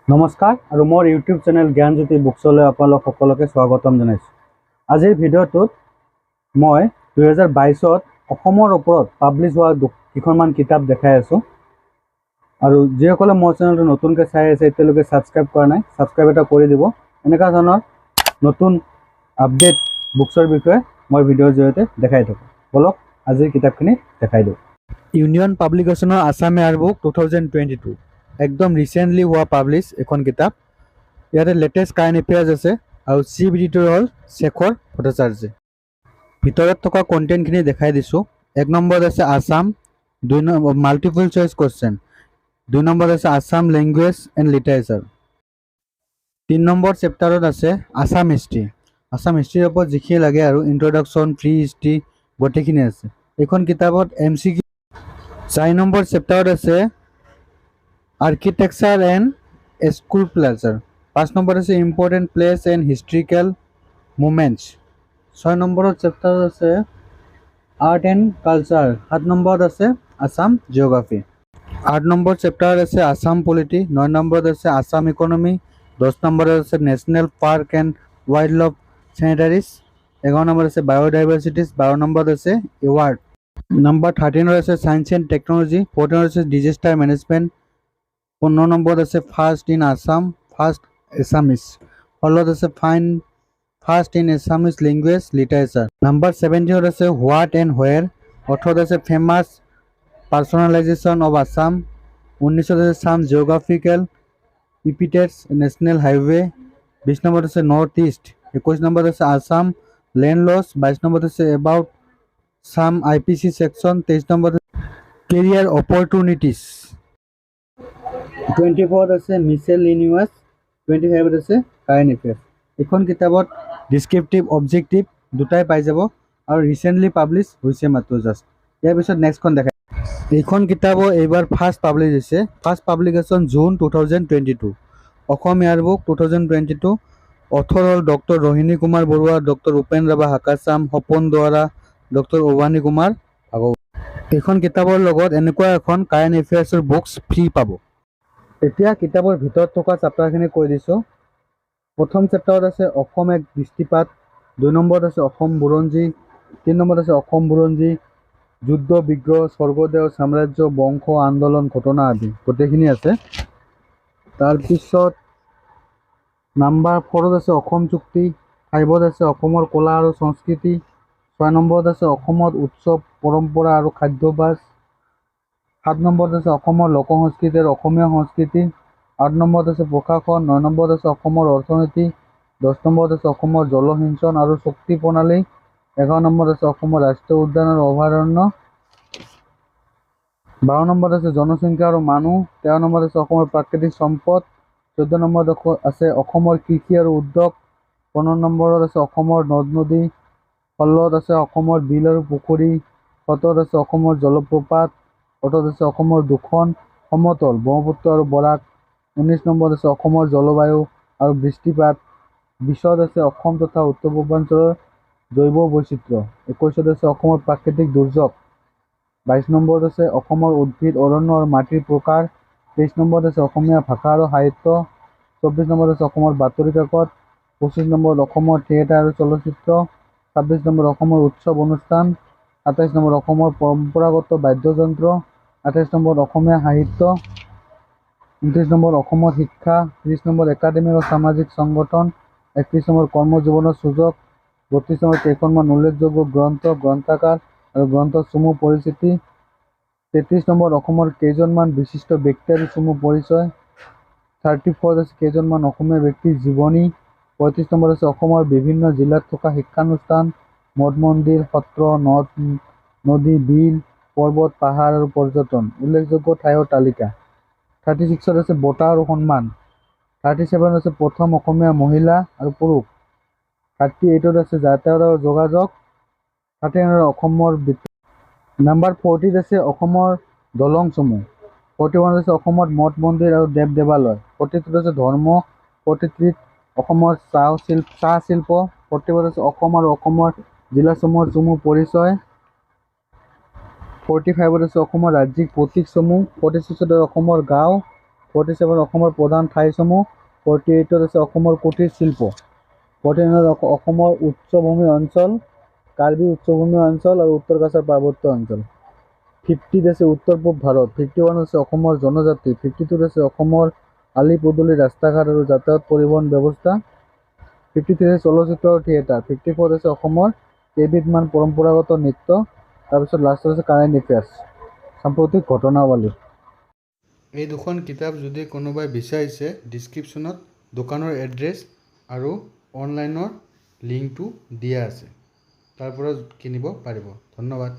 নমস্কাৰ আৰু মোৰ ইউটিউব চেনেল জ্ঞানজ্যোতি বুকছলৈ আপোনালোক সকলোকে স্বাগতম জনাইছোঁ। আজিৰ ভিডিঅ'টোত মই 2022ত অসমৰ ওপৰত পাব্লিছ হোৱা কেইখনমান কিতাপ দেখাই আছোঁ। আৰু যিসকলে মোৰ চেনেলটো নতুনকৈ চাই আছে এতিয়ালৈকে ছাবস্ক্ৰাইব কৰা নাই, ছাবস্ক্ৰাইব এটা কৰি দিব। এনেকুৱা ধৰণৰ নতুন আপডেট বুকছৰ বিষয়ে মই ভিডিঅ'ৰ জৰিয়তে দেখাই থাকোঁ। বলক আজিৰ কিতাপখিনি দেখাই দিওঁ। ইউনিয়ন পাব্লিকেশ্যনৰ আছাম এয়াৰ বুক 2022 একদম ৰিচেণ্টলি হোৱা পাব্লিছ এখন কিতাপ। ইয়াতে লেটেষ্ট কাৰেণ্ট এফেয়াৰ্ছ আছে আৰু চিফ এডিটৰ হ'ল শেখৰ ভট্টাচাৰ্য। ভিতৰত থকা কণ্টেণ্টখিনি দেখাই দিছোঁ। 1 নম্বৰত আছে Assam, 2 number multiple choice question, 2 নম্বৰত আছে Assam language and literature, 3 number চেপ্টাৰত আছে আছাম হিষ্ট্ৰী। আছাম হিষ্ট্ৰীৰ ওপৰত যিখিনি লাগে আৰু ইন্ট্ৰডাকশ্যন, ফ্ৰী হিষ্ট্ৰী গোটেইখিনি আছে এইখন কিতাপত। MCQ 4 নম্বৰ চেপ্টাৰত আছে আৰ্কিটেকচাৰ এণ্ড স্কুলপ্লাচাৰ, 5 নম্বৰত আছে important place and historical movements, 6 নম্বৰত চেপ্টাৰত আছে আৰ্ট এণ্ড কালচাৰ, 7 নম্বৰত আছে আছাম জিঅ'গ্ৰাফী, 8 নম্বৰ চেপ্টাৰত আছে আছাম পলিটি, 9 নম্বৰত আছে আছাম ইকনমি, 10 নম্বৰত আছে national park and wildlife sanctuaries, 11 নম্বৰত আছে বায়'ডাইভাৰ্চিটিজ, 12 নম্বৰত আছে এৱাৰ্ড, নম্বৰ 13ত আছে ছায়েন্স এণ্ড টেকনলজি, 14ত আছে ডিজাষ্টাৰ মেনেজমেণ্ট, 15 নম্বৰত আছে first in Assam, first Assamese, 16ত আছে first in Assamese language literature, number 17ত আছে হোৱাট এণ্ড হোৱেৰ, 18ত আছে ফেমাছ পাৰ্চনেলাইজেশ্যন অফ আছাম, 19ত আছে some geographical epithets national highway, 20 নম্বৰত আছে নৰ্থ ইষ্ট, 21 নম্বৰত আছে আছাম লেণ্ড লছ, 22 নম্বৰত আছে এবাউট ছাম IPC ছেকশ্যন, 23 নম্বৰত কেৰিয়াৰ অপৰচুনিটিজ, 24ত আছে মিছেলেনিয়াছ, 25ত আছে কাৰেণ্ট এফেয়াৰ্ছ। এইখন কিতাপত ডিছক্ৰিপটিভ অবজেক্টিভ দুটাই পাই যাব আৰু ৰিচেণ্টলি পাব্লিছ হৈছে মাত্ৰ জাষ্ট। ইয়াৰ পিছত নেক্সটখন দেখাই। এইখন কিতাপো এইবাৰ ফাৰ্ষ্ট পাব্লিছ হৈছে, first publication June 2022, Assam air book 2022, author হ'ল ডক্টৰ ৰোহিণী কুমাৰ বৰুৱা, ডক্টৰ উপেন ৰাভা হাকাচাম, সপোন দুৱাৰা, ডক্টৰ অৱানী কুমাৰ ভাগৱত। এইখন কিতাপৰ লগত এনেকুৱা এখন কাৰেণ্ট এফেয়াৰ্ছৰ বুকছ ফ্ৰী পাব। এতিয়া কিতাপৰ ভিতৰত থকা চেপ্টাৰখিনি কৈ দিছোঁ। প্ৰথম চেপ্টাৰত আছে অসম এক দৃষ্টিপাত, 2 নম্বৰত আছে অসম বুৰঞ্জী, 3 নম্বৰত আছে অসম বুৰঞ্জী, যুদ্ধ বিগ্ৰহ, স্বৰ্গদেউ সাম্ৰাজ্য, বংশ আন্দোলন ঘটনা আদি গোটেইখিনি আছে। তাৰপিছত নাম্বাৰ 4ত আছে অসম চুক্তি, 5ত আছে অসমৰ কলা আৰু সংস্কৃতি, 6 নম্বৰত আছে অসমত উৎসৱ পৰম্পৰা আৰু খাদ্যাভ্যাস, 7 নম্বৰত আছে অসমৰ লোক সংস্কৃতি আৰু অসমীয়া সংস্কৃতি, 8 নম্বৰত আছে প্ৰশাসন, 9 নম্বৰত আছে অসমৰ অৰ্থনীতি, 10 নম্বৰত আছে অসমৰ জলসিঞ্চন আৰু শক্তি প্ৰণালী, 11 নম্বৰত আছে অসমৰ ৰাষ্ট্ৰীয় উদ্যান আৰু অভয়াৰণ্য, 12 নম্বৰত আছে জনসংখ্যা আৰু মানুহ, 13 নম্বৰত আছে অসমৰ প্ৰাকৃতিক সম্পদ, 14 নম্বৰত আছে অসমৰ কৃষি আৰু উদ্যোগ, 15 নম্বৰত আছে অসমৰ নদ নদী, 16ত আছে অসমৰ বিল আৰু পুখুৰী, 17ত আছে অসমৰ জলপ্ৰপাত, 18ত আছে অসমৰ দুখন সমতল ব্ৰহ্মপুত্ৰ আৰু বৰাক, 19 নম্বৰত আছে অসমৰ জলবায়ু আৰু বৃষ্টিপাত, 20ত আছে অসম তথা উত্তৰ পূৰ্বাঞ্চলৰ জৈৱ বৈচিত্ৰ্য, 21ত আছে অসমৰ প্ৰাকৃতিক দুৰ্যোগ, 22 নম্বৰত আছে অসমৰ উদ্ভিদ অৰণ্য আৰু মাটিৰ প্ৰকাৰ, 23 নম্বৰত আছে অসমীয়া ভাষা আৰু সাহিত্য, 24 নম্বৰত আছে অসমৰ বাতৰি কাকত, 25 নম্বৰত অসমৰ থিয়েটাৰ আৰু চলচ্চিত্ৰ, 26 নম্বৰত অসমৰ উৎসৱ অনুষ্ঠান, 28 নম্বৰত অসমৰ পৰম্পৰাগত বাদ্যযন্ত্ৰ, 28 নম্বৰত অসমীয়া সাহিত্য, 29 নম্বৰত অসমৰ শিক্ষা, 30 নম্বৰত একাডেমিক আৰু সামাজিক সংগঠন, 31 নম্বৰত কৰ্মজীৱনৰ সুযোগ, 32 নম্বৰত কেইখনমান উল্লেখযোগ্য গ্ৰন্থ, গ্ৰন্থাকাৰ আৰু গ্ৰন্থৰ চমু পৰিচিতি, 33 নম্বৰত অসমৰ কেইজনমান বিশিষ্ট ব্যক্তি আৰু চমু পৰিচয়, 34ত আছে কেইজনমান অসমীয়া ব্যক্তিৰ জীৱনী, 35 নম্বৰত আছে অসমৰ বিভিন্ন জিলাত থকা শিক্ষানুষ্ঠান, মঠ মন্দিৰ, সত্ৰ, নদ নদী, বিল, পৰ্বত, পাহাৰ আৰু পৰ্যটন উল্লেখযোগ্য ঠাইৰ তালিকা, 36ত আছে বঁটা আৰু সন্মান, 37ত আছে প্ৰথম অসমীয়া মহিলা আৰু পুৰুষ, 38ত আছে যাতায়াত আৰু যোগাযোগ, 39ত অসমৰ নাম্বাৰ 40ত আছে অসমৰ দলংসমূহ, 41ত আছে অসমত মঠ মন্দিৰ আৰু দেৱ দেৱালয়, 42ত আছে ধৰ্ম, 43ত অসমৰ চাহ শিল্প, 44ত আছে অসম আৰু অসমৰ জিলাসমূহৰ চমু পৰিচয়, 45ত আছে অসমৰ ৰাজ্যিক প্ৰতীকসমূহ, 46ত অসমৰ গাঁও, 47 অসমৰ প্ৰধান ঠাইসমূহ। 48 আছে অসমৰ কুটিৰ শিল্প। 49 অসমৰ উচ্চভূমি অঞ্চল, কাৰ্বি উচ্চভূমি অঞ্চল আৰু উত্তৰ কাছাৰ পাৰ্বত্য অঞ্চল। 50 আছে উত্তৰ পূব ভাৰত। 51 আছে অসমৰ জনজাতি। 52 আছে অসমৰ আলি পদূলি ৰাস্তা ঘাট আৰু যাতায়াত পৰিবহণ ব্যৱস্থা। 53 আছে চলচ্চিত্ৰ আৰু থিয়েটাৰ। 54 আছে অসমৰ কেইবিধমান পৰম্পৰাগত নৃত্য। তাৰপিছত লাষ্টত আছে কাৰেণ্ট এফেয়াৰ্ছ, সাম্প্ৰতিক ঘটনাৱলী। এই দুখন কিতাপ যদি কোনোবাই বিচাৰিছে, ডিছক্ৰিপশ্যনত দোকানৰ এড্ৰেছ আৰু অনলাইনৰ লিংকটো দিয়া আছে, তাৰ পৰা কিনিব পাৰিব। ধন্যবাদ।